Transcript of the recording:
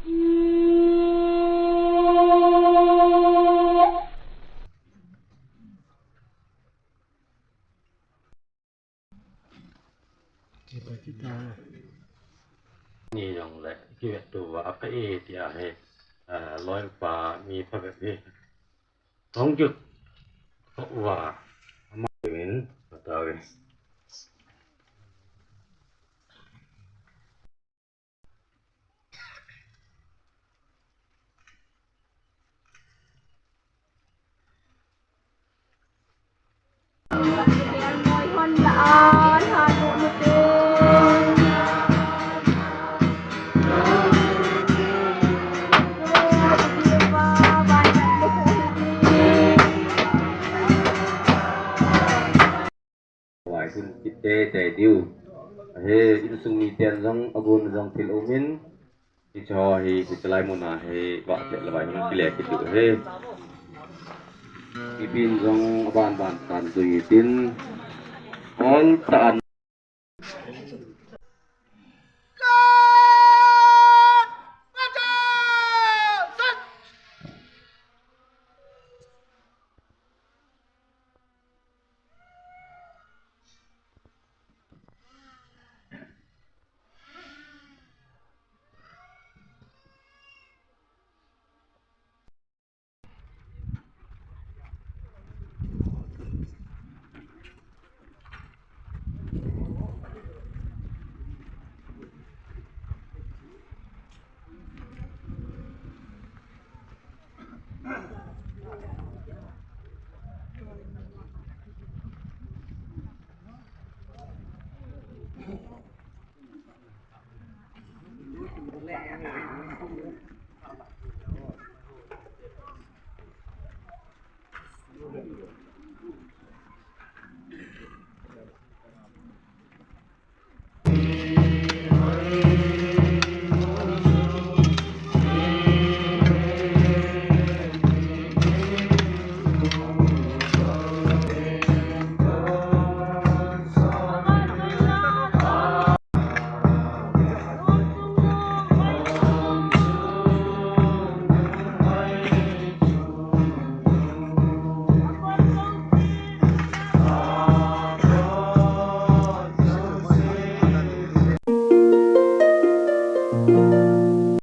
นี่yang lek kiwek tu apa dia he loi pa mi pa be tong juk wa ma wen ta we wai kun kite te diu he in sung ni tian jong agun jong til umin ti cho hi ti chlai mona he ba te la bai ki le ki tu he ki pin jong ban ban tan tu tin all tan